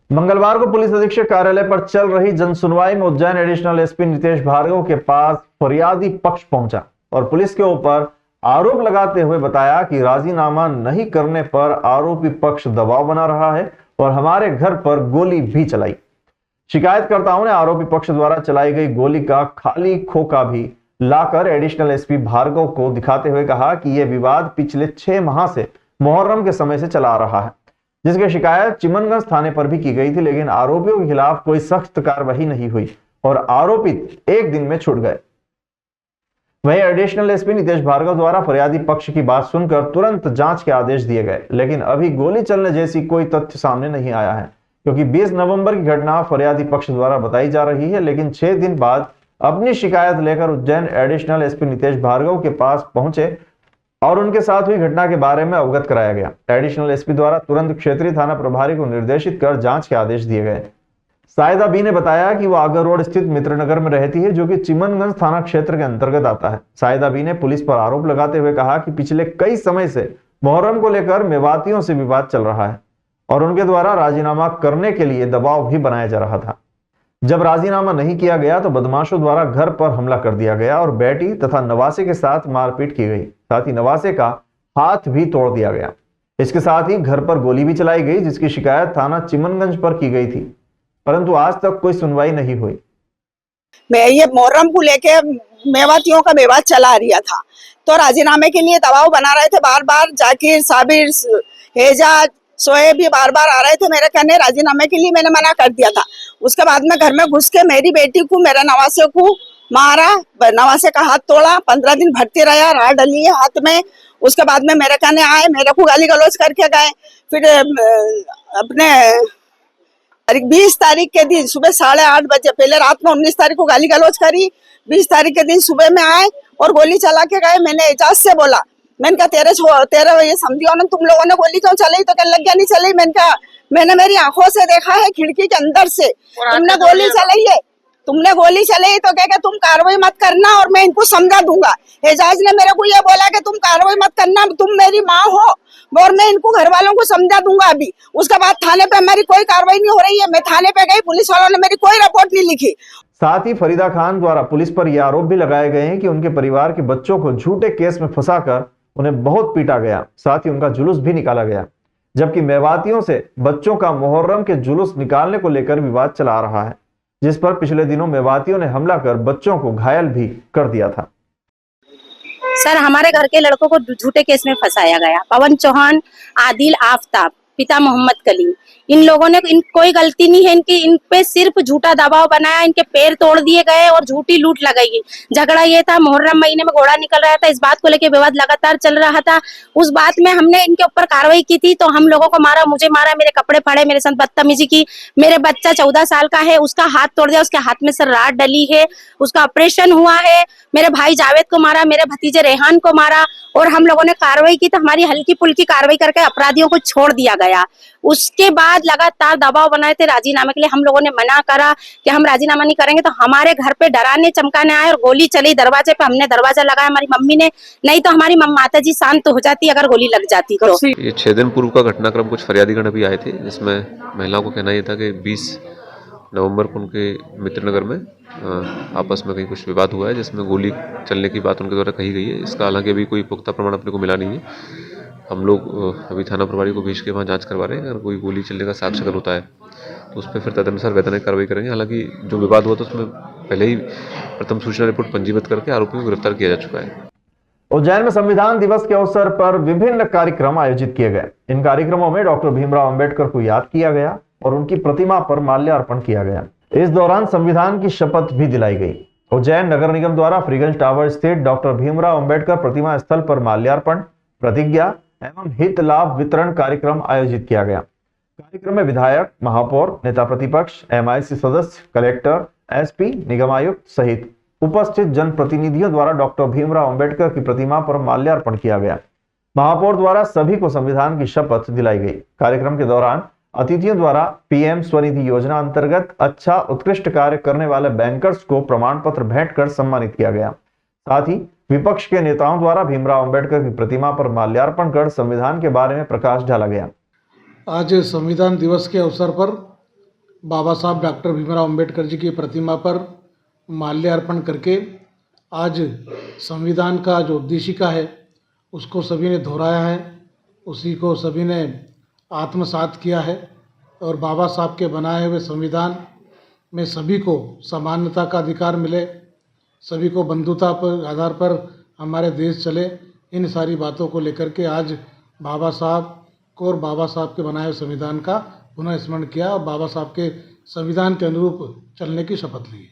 मंगलवार को पुलिस अधीक्षक कार्यालय पर चल रही जनसुनवाई में उज्जैन एडिशनल एसपी नितेश भार्गव के पास फरियादी पक्ष पहुंचा और पुलिस के ऊपर आरोप लगाते हुए बताया कि राजीनामा नहीं करने पर आरोपी पक्ष दबाव बना रहा है और हमारे घर पर गोली भी चलाई। शिकायतकर्ताओं ने आरोपी पक्ष द्वारा चलाई गई गोली का खाली खोखा भी लाकर एडिशनल एसपी भार्गव को दिखाते हुए कहा कि यह विवाद पिछले 6 माह से मुहर्रम के समय से चला आ रहा है, जिसकी शिकायत चिमनगंज थाने पर भी की गई थी, लेकिन आरोपियों के खिलाफ कोई सख्त कार्रवाई नहीं हुई और आरोपित एक दिन में छूट गए। वहीं एडिशनल एसपी नितेश भार्गव द्वारा फरियादी पक्ष की बात सुनकर तुरंत जांच के आदेश दिए गए, लेकिन अभी गोली चलने जैसी कोई तथ्य सामने नहीं आया है, क्योंकि 20 नवंबर की घटना फरियादी पक्ष द्वारा बताई जा रही है। लेकिन 6 दिन बाद अपनी शिकायत लेकर उज्जैन एडिशनल एसपी नितेश भार्गव के पास पहुंचे और उनके साथ हुई घटना के बारे में अवगत कराया गया। एडिशनल एसपी द्वारा तुरंत क्षेत्रीय थाना प्रभारी को निर्देशित कर जांच के आदेश दिए गए। साहिदा बी ने बताया कि वो आगर रोड स्थित मित्रनगर में रहती है, जो कि चिमनगंज थाना क्षेत्र के अंतर्गत आता है। साहिदा बी ने पुलिस पर आरोप लगाते हुए कहा कि पिछले कई समय से मुहर्रम को लेकर मेवातियों से विवाद चल रहा है और उनके द्वारा राजीनामा करने के लिए दबाव भी बनाया जा रहा था। जब राजीनामा नहीं किया गया तो बदमाशों द्वारा घर पर हमला कर दिया गया और बेटी तथा नवासे के साथ मारपीट की गई, साथ ही नवासे का हाथ भी तोड़ दिया गया। इसके साथ ही घर पर गोली भी चलाई गई, जिसकी शिकायत थाना चिमनगंज पर की गई थी, परंतु आज तक कोई सुनवाई नहीं हुई। मैं ये मुहर्रम को लेके मेवातियों का विवाद चला रहा था, तो राजीनामे के लिए दबाव बना रहे थे। बार बार जाकिर, साबिर, हेजा, सोएब भी बार बार आ रहे थे मेरे कहने राजीनामे के लिए। मैंने मना कर दिया था। उसके बाद में घर में घुस के मेरी बेटी को, मेरे नवासे को मारा, नवासे का हाथ तोड़ा, 15 दिन भर्ती रहा, राह डली है हाथ में। उसके बाद में मेरे कहने आए, मेरे को गाली गलौज करके गए। फिर अपने 20 तारीख के दिन सुबह 8:30 बजे, पहले रात में 19 तारीख को गाली गलौज करी, 20 तारीख के दिन सुबह में आए और गोली चला के गए। मैंने एजाज से बोला, मैंने कहा तेरे ये समझियो ना, तुम लोगों ने गोली क्यों चलाई? तो कहने लग गया नहीं चली। मैंने मेरी आंखों से देखा है, खिड़की के अंदर से तुमने गोली चलाई है, तुमने गोली चलाई। तो क्या तुम कार्रवाई मत करना और मैं इनको समझा दूंगा। एजाज ने मेरे को ये बोला कि तुम कार्रवाई मत करना, तुम मेरी माँ हो और मैं इनको घर वालों को समझा दूंगा अभी। उसके बाद थाने पे हमारी कोई कार्रवाई नहीं हो रही है। मैं थाने पे गई, पुलिस वालों ने मेरी कोई रिपोर्ट नहीं लिखी। साथ ही फरीदा खान द्वारा पुलिस पर यह आरोप भी लगाए गए हैं कि उनके परिवार के बच्चों को झूठे केस में फंसाकर उन्हें बहुत पीटा गया, साथ ही उनका जुलूस भी निकाला गया, जबकि मेवातियों से बच्चों का मुहर्रम के जुलूस निकालने को लेकर विवाद चला रहा है, जिस पर पिछले दिनों मेवातियों ने हमला कर बच्चों को घायल भी कर दिया था। सर, हमारे घर के लड़कों को झूठे केस में फंसाया गया। पवन चौहान, आदिल आफ्ताब, पिता मोहम्मद कलीम, इन लोगों ने कोई गलती नहीं है इनकी। इन पे सिर्फ झूठा दबाव बनाया, इनके पैर तोड़ दिए गए और झूठी लूट लगाई गई। झगड़ा ये था, मुहर्रम महीने में घोड़ा निकल रहा था, इस बात को लेकर विवाद लगातार चल रहा था। उस बात में हमने इनके ऊपर कार्रवाई की थी, तो हम लोगों को मारा, मुझे मारा, मेरे कपड़े फाड़े, मेरे साथ बदतमीजी की। मेरे बच्चा 14 साल का है, उसका हाथ तोड़ दिया, उसके हाथ में से राड डली है, उसका ऑपरेशन हुआ है। मेरे भाई जावेद को मारा, मेरे भतीजे रेहान को मारा और हम लोगों ने कार्रवाई की तो हमारी हल्की फुल्की कार्रवाई करके अपराधियों को छोड़ दिया गया। उसके बाद लगातार दबाव बनाए थे राजीनामे के लिए। हम लोगों ने मना करा कि हम राजीनामा नहीं करेंगे, तो हमारे घर पे डराने चमकाने आए और गोली चली दरवाजे पे। हमने दरवाजा लगाया हमारी मम्मी ने, नहीं तो हमारी माता जी शांत हो जाती अगर गोली लग जाती तो। ये 6 दिन पूर्व का घटनाक्रम कुछ फरियादीगण भी आए थे, जिसमें महिलाओं को कहना यह था कि 20 नवंबर को उनके मित्रनगर में आपस में कहीं कुछ विवाद हुआ है, जिसमें गोली चलने की बात उनके द्वारा कही गई है। इसका हालांकि अभी कोई पुख्ता प्रमाण अपने को मिला नहीं है। हम लोग अभी थाना प्रभारी को भेज के वहाँ जांच करवा रहे हैं। अगर कोई गोली चलने का साक्ष्य अगर होता है तो उस पर फिर तदनुसार वैधानिक कार्रवाई करेंगे। हालांकि जो विवाद हुआ था उसमें पहले ही प्रथम सूचना रिपोर्ट पंजीबद्ध करके आरोपियों को गिरफ्तार किया जा चुका है। उज्जैन में संविधान दिवस के अवसर पर विभिन्न कार्यक्रम आयोजित किए गए। इन कार्यक्रमों में डॉक्टर भीमराव अंबेडकर को याद किया गया और उनकी प्रतिमा पर माल्यार्पण किया गया। इस दौरान संविधान की शपथ भी दिलाई गई। उज्जैन नगर निगम द्वारा फ्रीगंज टावर स्थित डॉक्टर भीमराव अंबेडकर प्रतिमा स्थल पर माल्यार्पण, प्रतिज्ञा एवं हित लाभ वितरण कार्यक्रम आयोजित किया गया। कार्यक्रम में विधायक, महापौर, नेता प्रतिपक्ष, MIC सदस्य, कलेक्टर, SP, निगम आयुक्त सहित उपस्थित जनप्रतिनिधियों द्वारा डॉक्टर भीमराव अंबेडकर की प्रतिमा पर माल्यार्पण किया गया। महापौर द्वारा सभी को संविधान की शपथ दिलाई गई। कार्यक्रम के दौरान अतिथियों द्वारा PM स्वनिधि योजना अंतर्गत अच्छा उत्कृष्ट कार्य करने वाले बैंकर्स को प्रमाण पत्र भेंट कर सम्मानित किया गया। साथ ही विपक्ष के नेताओं द्वारा भीमराव अंबेडकर की प्रतिमा पर माल्यार्पण कर संविधान के बारे में प्रकाश डाला गया। आज संविधान दिवस के अवसर पर बाबा साहब डॉक्टर भीमराव अंबेडकर जी की प्रतिमा पर माल्यार्पण करके आज संविधान का जो उद्देशिका है उसको सभी ने दोहराया है, उसी को सभी ने आत्मसात किया है और बाबा साहब के बनाए हुए संविधान में सभी को समानता का अधिकार मिले, सभी को बंधुता पर आधार पर हमारे देश चले, इन सारी बातों को लेकर के आज बाबा साहब को और बाबा साहब के बनाए हुए संविधान का पुनः स्मरण किया और बाबा साहब के संविधान के अनुरूप चलने की शपथ ली।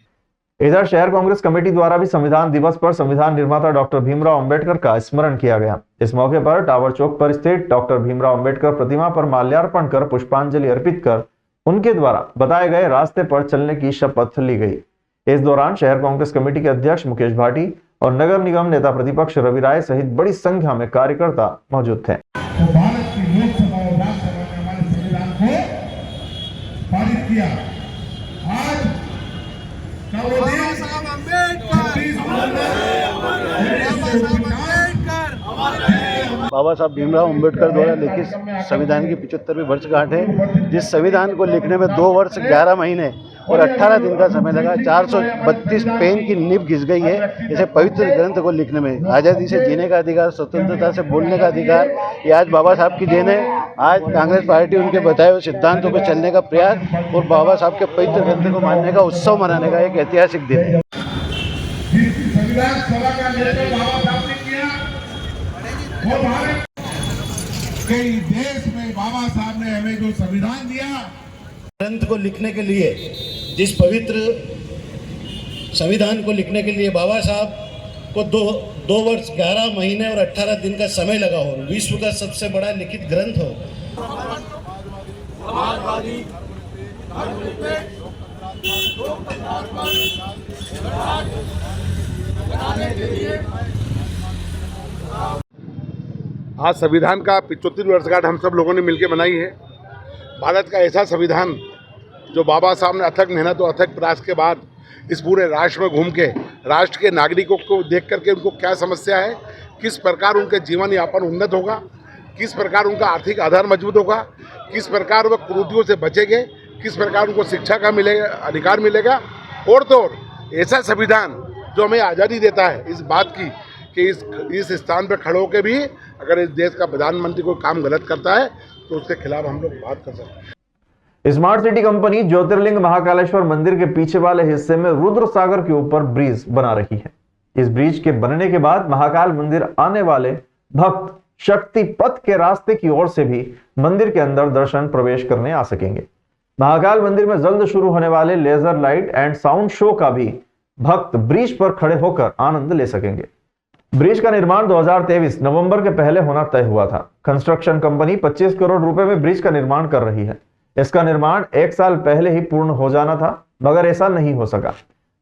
इधर शहर कांग्रेस कमेटी द्वारा भी संविधान दिवस पर संविधान निर्माता डॉक्टर भीमराव अंबेडकर का स्मरण किया गया। इस मौके पर टावर चौक पर स्थित डॉक्टर भीमराव अंबेडकर प्रतिमा पर माल्यार्पण कर पुष्पांजलि अर्पित कर उनके द्वारा बताए गए रास्ते पर चलने की शपथ ली गई। इस दौरान शहर कांग्रेस कमेटी के अध्यक्ष मुकेश भाटी और नगर निगम नेता प्रतिपक्ष रवि राय सहित बड़ी संख्या में कार्यकर्ता मौजूद थे। तो भारत की लोकसभा और राज्यसभा ने हमारे संविधान को पारित किया। आज का वो दिन बाबा साहब भीमराव अंबेडकर द्वारा लिखित संविधान की 75वीं वर्षगांठ है, जिस संविधान को लिखने में 2 वर्ष 11 महीने और 18 दिन का समय लगा। 432 पेन की नींव घिस गई है इसे पवित्र ग्रंथ को लिखने में। आज़ादी से जीने का अधिकार, स्वतंत्रता से बोलने का अधिकार, ये आज बाबा साहब की देन है। आज कांग्रेस पार्टी उनके बताए हुए सिद्धांतों पर चलने का प्रयास और बाबा साहब के पवित्र ग्रंथ को मानने का उत्सव मनाने का एक ऐतिहासिक दिन है। संविधान सभा का नेतृत्व बाबा साहब ने किया और भारत के देश में बाबा साहब ने हमें जो संविधान दिया, ग्रंथ को लिखने के लिए, जिस पवित्र संविधान को लिखने के लिए बाबा साहब को 2 वर्ष 11 महीने और 18 दिन का समय लगा हो, विश्व का सबसे बड़ा लिखित ग्रंथ हो। आज संविधान का 75वीं वर्षगांठ हम सब लोगों ने मिलकर मनाई है। भारत का ऐसा संविधान जो बाबा साहब ने अथक मेहनत और अथक प्रयास के बाद इस पूरे राष्ट्र में घूम के राष्ट्र के नागरिकों को देख करके उनको क्या समस्या है, किस प्रकार उनके जीवन यापन उन्नत होगा, किस प्रकार उनका आर्थिक आधार मजबूत होगा, किस प्रकार वह कुरीतियों से बचेंगे, किस प्रकार उनको शिक्षा का मिलेगा, अधिकार मिलेगा। और तो और ऐसा संविधान जो हमें आज़ादी देता है इस बात की कि इस स्थान पर खड़े होकर भी अगर इस देश का प्रधानमंत्री कोई काम गलत करता है तो उसके खिलाफ हम लोग बात कर सकते हैं। स्मार्ट सिटी कंपनी ज्योतिर्लिंग महाकालेश्वर मंदिर के पीछे वाले हिस्से में रुद्र सागर के ऊपर ब्रिज बना रही है। इस ब्रिज के बनने के बाद महाकाल मंदिर आने वाले भक्त शक्ति पथ के रास्ते की ओर से भी मंदिर के अंदर दर्शन प्रवेश करने आ सकेंगे। महाकाल मंदिर में जल्द शुरू होने वाले laser light and sound show का भी भक्त ब्रिज पर खड़े होकर आनंद ले सकेंगे। ब्रिज का निर्माण 2023 नवंबर के पहले होना तय हुआ था। कंस्ट्रक्शन कंपनी 25 करोड़ रुपए में ब्रिज का निर्माण कर रही है। इसका निर्माण 1 साल पहले ही पूर्ण हो जाना था, मगर ऐसा नहीं हो सका।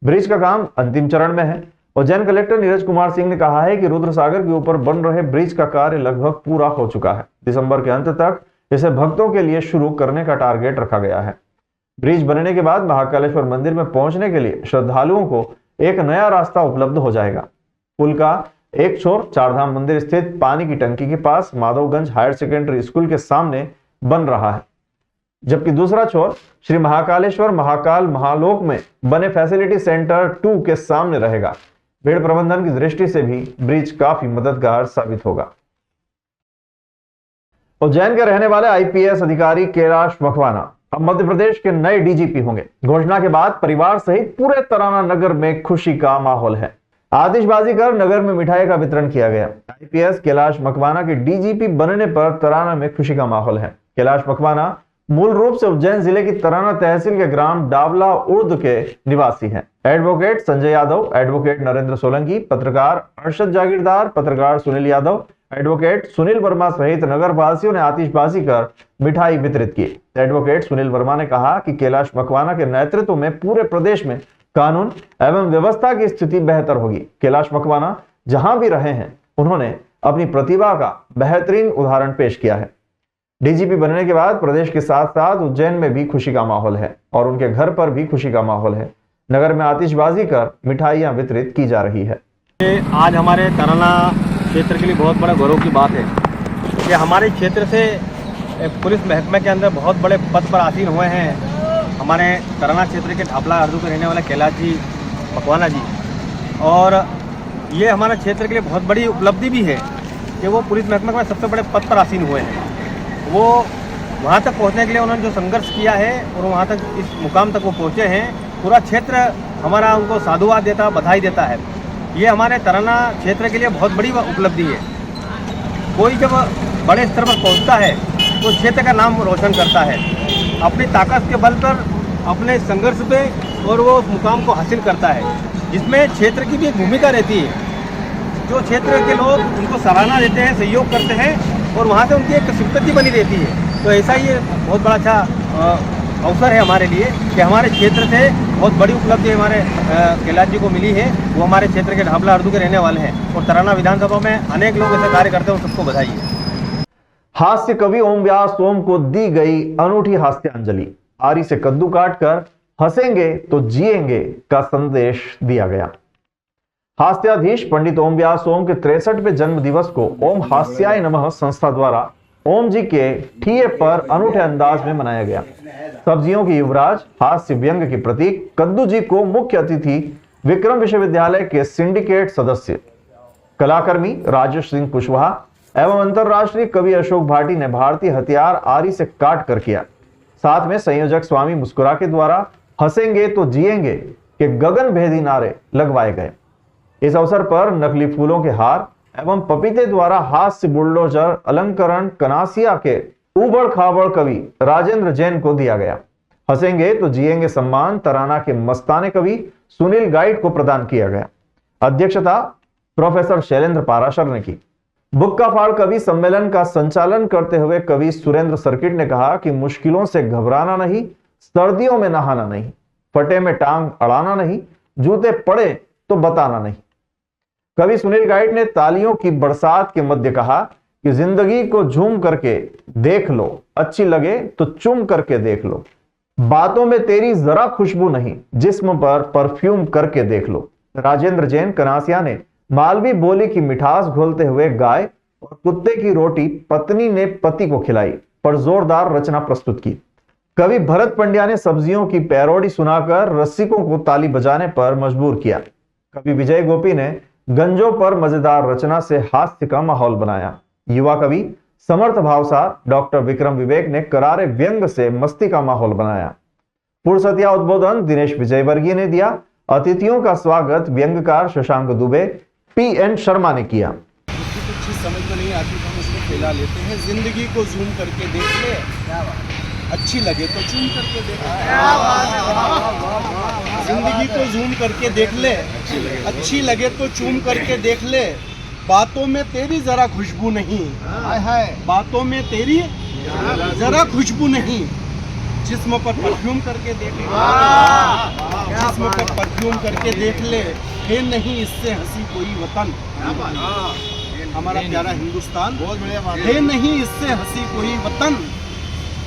ब्रिज का काम अंतिम चरण में है। उज्जैन कलेक्टर नीरज कुमार सिंह ने कहा है कि रुद्र सागर के ऊपर बन रहे ब्रिज का कार्य लगभग पूरा हो चुका है। दिसंबर के अंत तक इसे भक्तों के लिए शुरू करने का टारगेट रखा गया है। ब्रिज बनने के बाद महाकालेश्वर मंदिर में पहुंचने के लिए श्रद्धालुओं को एक नया रास्ता उपलब्ध हो जाएगा। पुल का एक छोर चारधाम मंदिर स्थित पानी की टंकी के पास माधवगंज हायर सेकेंडरी स्कूल के सामने बन रहा है, जबकि दूसरा छोर श्री महाकालेश्वर महाकाल महालोक में बने फैसिलिटी सेंटर 2 के सामने रहेगा। भीड़ प्रबंधन की दृष्टि से भी ब्रिज काफी मददगार साबित होगा। उज्जैन के रहने वाले आईपीएस अधिकारी कैलाश मखवाना अब मध्य प्रदेश के नए डीजीपी होंगे। घोषणा के बाद परिवार सहित पूरे तराना नगर में खुशी का माहौल है। आतिशबाजी कर नगर में मिठाई का वितरण किया गया। आईपीएस कैलाश मखवाना के डीजीपी बनने पर तराना में खुशी का माहौल है। कैलाश मखवाना मूल रूप से उज्जैन जिले की तराना तहसील के ग्राम डावला उर्द के निवासी हैं। एडवोकेट संजय यादव, एडवोकेट नरेंद्र सोलंकी, पत्रकार अर्शद जागीरदार, पत्रकार सुनील यादव, एडवोकेट सुनील वर्मा सहित नगर वासियों ने आतिशबाजी कर मिठाई वितरित की। एडवोकेट सुनील वर्मा ने कहा कि कैलाश मखवाना के नेतृत्व में पूरे प्रदेश में कानून एवं व्यवस्था की स्थिति बेहतर होगी। कैलाश मखवाना जहां भी रहे हैं, उन्होंने अपनी प्रतिभा का बेहतरीन उदाहरण पेश किया है। डीजीपी बनने के बाद प्रदेश के साथ साथ उज्जैन में भी खुशी का माहौल है और उनके घर पर भी खुशी का माहौल है। नगर में आतिशबाजी कर मिठाइयां वितरित की जा रही है। आज हमारे तराना क्षेत्र के लिए बहुत बड़ा गौरव की बात है कि हमारे क्षेत्र से पुलिस महकमे के अंदर बहुत बड़े पद पर आसीन हुए हैं हमारे तराना क्षेत्र के ढापला हरदू के रहने वाले कैलाश जी पकवाना जी, और ये हमारे क्षेत्र के लिए बहुत बड़ी उपलब्धि भी है कि वो पुलिस महकमे में सबसे बड़े पद पर आसीन हुए हैं। वो वहाँ तक पहुँचने के लिए उन्होंने जो संघर्ष किया है और वहाँ तक इस मुकाम तक वो पहुँचे हैं, पूरा क्षेत्र हमारा उनको साधुवाद देता, बधाई देता है। ये हमारे तराना क्षेत्र के लिए बहुत बड़ी उपलब्धि है। कोई जब बड़े स्तर पर पहुँचता है तो क्षेत्र का नाम रोशन करता है, अपनी ताकत के बल पर, अपने संघर्ष पे, और वो उस मुकाम को हासिल करता है, जिसमें क्षेत्र की भी एक भूमिका रहती है। जो क्षेत्र के लोग उनको सराहना देते हैं, सहयोग करते हैं, और वहाँ से उनकी एक सिंपैथी बनी रहती है। तो ऐसा ही बहुत बड़ा अच्छा अवसर है हमारे लिए कि हमारे क्षेत्र से बहुत बड़ी उपलब्धि हमारे कैलाश जी को मिली है। वो हमारे क्षेत्र के ढापला हरदू के रहने वाले हैं और तराना विधानसभा में अनेक लोग ऐसे कार्य करते हैं, सबको बधाई है। हास्य कवि ओम व्यास ओम को दी गई अनूठी हास्यांजलि। आरी से कद्दू काटकर हंसेंगे तो जिएंगे का संदेश दिया गया। हास्याधीश पंडित ओम व्यास ओम के 63वें जन्म दिवस को ओम हास्याय नमः संस्था द्वारा ओम जी के ठिये पर अनूठे अंदाज में मनाया गया। सब्जियों के युवराज, हास्य व्यंग के प्रतीक कद्दू जी को मुख्य अतिथि विक्रम विश्वविद्यालय के सिंडिकेट सदस्य, कलाकर्मी राजेश सिंह कुशवाहा एवं अंतरराष्ट्रीय कवि अशोक भाटी ने भारतीय हथियार आरी से काट कर किया। साथ में संयोजक स्वामी मुस्कुरा के द्वारा हंसेंगे तो जिएंगे के गगन भेदी नारे लगवाए गए। इस अवसर पर नकली फूलों के हार एवं पपीते द्वारा हास्य बुलडोजर अलंकरण कनासिया के उबड़ खाबड़ कवि राजेंद्र जैन को दिया गया। हंसेंगे तो जिएंगे सम्मान तराना के मस्ताने कवि सुनील गाइड को प्रदान किया गया। अध्यक्षता प्रोफेसर शैलेंद्र पाराशर ने की। बुक्का फाड़ कवि सम्मेलन का संचालन करते हुए कवि सुरेंद्र सर्किट ने कहा कि मुश्किलों से घबराना नहीं, सर्दियों में नहाना नहीं, फटे में टांग अड़ाना नहीं, जूते पड़े तो बताना नहीं। कवि सुनील गाइड ने तालियों की बरसात के मध्य कहा कि जिंदगी को झूम करके देख लो, अच्छी लगे तो चूम करके देख लो, बातों में तेरी जरा खुशबू नहीं, जिस्म पर परफ्यूम करके देख लो। राजेंद्र जैन कनासिया ने मालवी बोली की मिठास घोलते हुए गाय और कुत्ते की रोटी पत्नी ने पति को खिलाई पर जोरदार रचना प्रस्तुत की। कवि भरत पंड्या ने सब्जियों की पैरोडी सुनाकर रसिकों को ताली बजाने पर मजबूर किया। कवि विजय गोपी ने गंजों पर मजेदार रचना से हास्य का माहौल बनाया। युवा कवि समर्थ भावसार डॉक्टर विक्रम विवेक ने करारे व्यंग से मस्ती का माहौल बनाया। पुरसतिया उद्बोधन दिनेश विजयवर्गीय ने दिया। अतिथियों का स्वागत व्यंगकार शशांक दुबे, पीएन शर्मा ने किया। कुछ चीज समझ में नहीं आती तो हम उसको फैला लेते हैं। जिंदगी को जूम करके देख ले, अच्छी लगे तो चूम करके देख ले। जिंदगी को जूम करके देख ले, अच्छी लगे तो चूम करके देख ले। बातों में तेरी जरा खुशबू नहीं, बातों में तेरी जरा खुशबू नहीं, जिस्म पर परफ्यूम करके देख ले, जिस्म पर परफ्यूम करके देख ले। है नहीं इससे हंसी कोई वतन, हमारा प्यारा हिंदुस्तान, है नहीं इससे हंसी कोई वतन।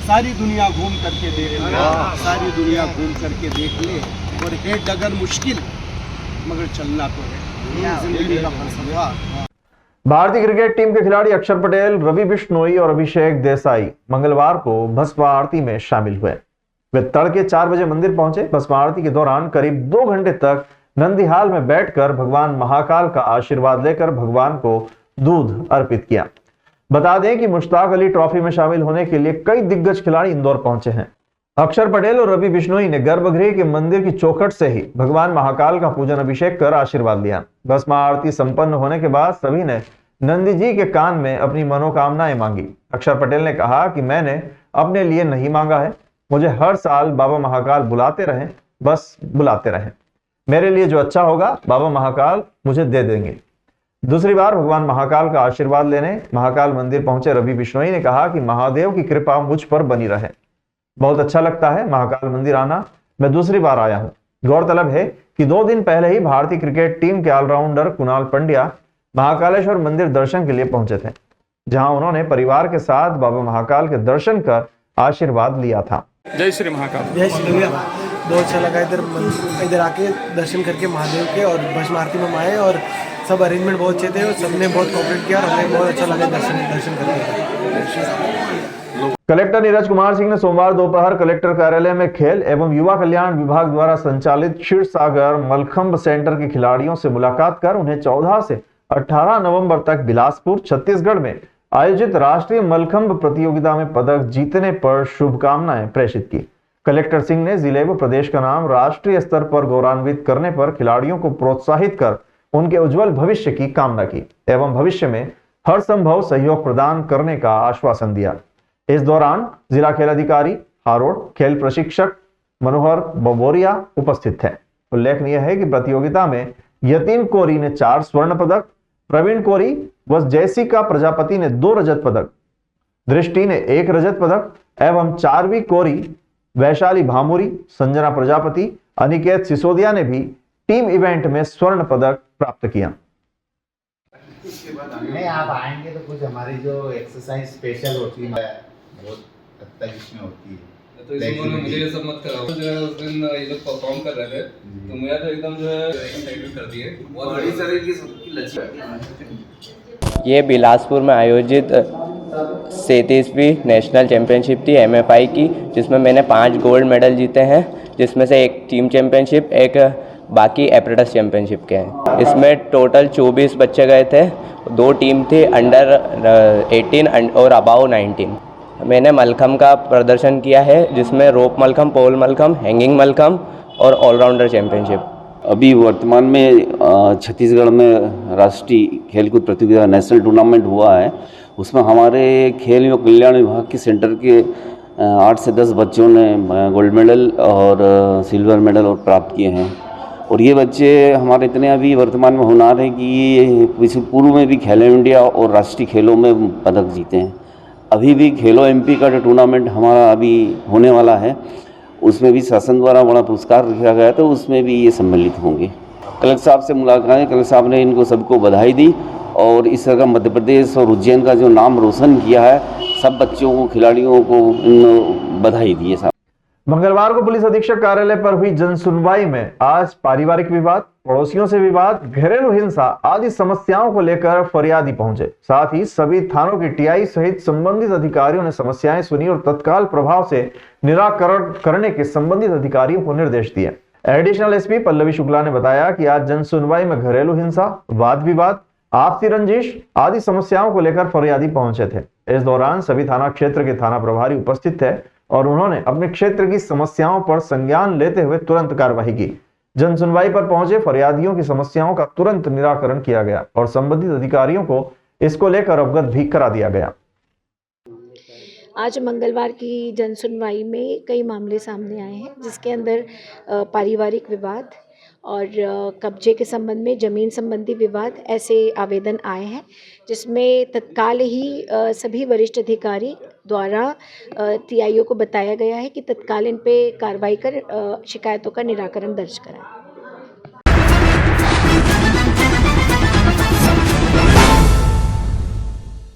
सारी दुनिया घूम करके देख ले, सारी दुनिया घूम करके देख ले। और है डगर मुश्किल मगर चलना तो है, जिंदगी का फलसफा। भारतीय क्रिकेट टीम के खिलाड़ी अक्षर पटेल, रवि बिश्नोई और अभिषेक देसाई मंगलवार को भस्म आरती में शामिल हुए। वे तड़के 4 बजे मंदिर पहुंचे। भस्म आरती के दौरान करीब 2 घंटे तक नंदीहाल में बैठकर भगवान महाकाल का आशीर्वाद लेकर भगवान को दूध अर्पित किया। बता दें कि मुश्ताक अली ट्रॉफी में शामिल होने के लिए कई दिग्गज खिलाड़ी इंदौर पहुंचे हैं। अक्षर पटेल और रवि बिश्नोई ने गर्भगृह के मंदिर की चौखट से ही भगवान महाकाल का पूजन अभिषेक कर आशीर्वाद लिया। भस्म आरती संपन्न होने के बाद सभी ने नंदी जी के कान में अपनी मनोकामनाएं मांगी। अक्षर पटेल ने कहा कि मैंने अपने लिए नहीं मांगा है, मुझे हर साल बाबा महाकाल बुलाते रहें, बस बुलाते रहें। मेरे लिए जो अच्छा होगा बाबा महाकाल मुझे दे देंगे। दूसरी बार भगवान महाकाल का आशीर्वाद लेने महाकाल मंदिर पहुंचे रवि बिश्नोई ने कहा कि महादेव की कृपा मुझ पर बनी रहे। बहुत अच्छा लगता है महाकाल मंदिर आना, मैं दूसरी बार आया हूं। गौरतलब है कि 2 दिन पहले ही भारतीय क्रिकेट टीम के ऑलराउंडर कुणाल पंड्या महाकालेश्वर मंदिर दर्शन के लिए पहुंचे थे, जहां उन्होंने परिवार के साथ बाबा महाकाल के दर्शन कर आशीर्वाद लिया था। जय श्री महाकाल। जय श्री महाकाल। बहुत अच्छा लगा इधर आके दर्शन करके महादेव के और भस्म आरती में हम आए और सब अरेंजमेंट बहुत अच्छे थे और सबने बहुत कोऑपरेट किया और हमें बहुत अच्छा लगा दर्शन करके। कलेक्टर नीरज कुमार सिंह ने सोमवार दोपहर कलेक्टर कार्यालय में खेल एवं युवा कल्याण विभाग द्वारा संचालित क्षीर सागर मलखंब सेंटर के खिलाड़ियों से मुलाकात कर उन्हें 14 से 18 नवंबर तक बिलासपुर छत्तीसगढ़ में आयोजित राष्ट्रीय मलखंब प्रतियोगिता में पदक जीतने पर शुभकामनाएं प्रेषित की। कलेक्टर सिंह ने जिले व प्रदेश का नाम राष्ट्रीय स्तर पर गौरवान्वित करने पर खिलाड़ियों को प्रोत्साहित कर उनके उज्जवल भविष्य की कामना की एवं भविष्य में हर संभव सहयोग प्रदान करने का आश्वासन दिया। इस दौरान जिला खेल अधिकारी हारोड़, खेल प्रशिक्षक मनोहर बबोरिया उपस्थित थे। उल्लेखनीय है कि प्रतियोगिता में यतीम कोरी ने 4 स्वर्ण पदक, प्रवीण कोरी व जयसिका प्रजापति ने 2 रजत पदक, दृष्टि ने 1 रजत पदक एवं 4वीं कोरी वैशाली भामुरी, संजना प्रजापति, अनिकेत सिसोदिया ने भी टीम इवेंट में स्वर्ण पदक प्राप्त किया। नहीं, आप आएंगे तो कुछ हमारी जो एक्सरसाइज स्पेशल होती है बहुत हद तक इसमें होती है। तो इसमें मुझे ये सब मत कराओ। जो है उस दिन ये लोग परफॉर्म कर रहे थे तो मुझे तो एकदम जो है एक्साइटेड कर दिए। बहुत बड़ी शरीर की सबकी लचक। ये बिलासपुर में आयोजित 37वीं नेशनल चैम्पियनशिप थी MFI की, जिसमें मैंने 5 गोल्ड मेडल जीते हैं, जिसमें से 1 टीम चैम्पियनशिप, 1 बाकी एप्रेटिस चैम्पियनशिप के हैं। इसमें टोटल 24 बच्चे गए थे, 2 टीम थी अंडर 18 और अबाव 19। मैंने मलखम का प्रदर्शन किया है, जिसमें रोप मलखम, पोल मलखम, हैंगिंग मलखम और ऑलराउंडर चैम्पियनशिप। अभी वर्तमान में छत्तीसगढ़ में राष्ट्रीय खेलकूद प्रतियोगिता नेशनल टूर्नामेंट हुआ है। उसमें हमारे खेल एवं कल्याण विभाग के सेंटर के 8 से 10 बच्चों ने गोल्ड मेडल और सिल्वर मेडल और प्राप्त किए हैं। और ये बच्चे हमारे इतने अभी वर्तमान में होनहार हैं कि ये पूर्व में भी खेलो इंडिया और राष्ट्रीय खेलों में पदक जीते हैं। अभी भी खेलो MP का जो टूर्नामेंट हमारा अभी होने वाला है, उसमें भी शासन द्वारा बड़ा पुरस्कार रखा गया, तो उसमें भी ये सम्मिलित होंगे। कलेक्टर साहब से मुलाकात है, कलेक्टर साहब ने इनको सबको बधाई दी और इस तरह मध्य प्रदेश और उज्जैन का जो नाम रोशन किया है, सब बच्चों को, खिलाड़ियों को बधाई दी है साहब। मंगलवार को पुलिस अधीक्षक कार्यालय पर हुई जन सुनवाई में आज पारिवारिक विवाद, पड़ोसियों से विवाद, घरेलू हिंसा आदि समस्याओं को लेकर फरियादी पहुंचे। साथ ही सभी थानों के TI सहित संबंधित अधिकारियों ने समस्याएं सुनी और तत्काल प्रभाव से निराकरण करने के संबंधित अधिकारियों को निर्देश दिए। एडिशनल SP पल्लवी शुक्ला ने बताया कि आज जन सुनवाई में घरेलू हिंसा, वाद विवाद, आपसी रंजिश आदि समस्याओं को लेकर फरियादी पहुंचे थे। इस दौरान सभी थाना क्षेत्र के थाना प्रभारी उपस्थित थे और उन्होंने अपने क्षेत्र की समस्याओं पर संज्ञान लेते हुए तुरंत कार्रवाई की। जन सुनवाई पर पहुंचे फरियादियों की समस्याओं का तुरंत निराकरण किया गया और संबंधित अधिकारियों को इसको लेकर अवगत भी करा दिया गया। आज मंगलवार की जन सुनवाई में कई मामले सामने आए हैं, जिसके अंदर पारिवारिक विवाद और कब्जे के संबंध में, ज़मीन संबंधी विवाद, ऐसे आवेदन आए हैं, जिसमें तत्काल ही सभी वरिष्ठ अधिकारी द्वारा TIO को बताया गया है कि तत्काल इन पे कार्रवाई कर शिकायतों का निराकरण दर्ज कराएं।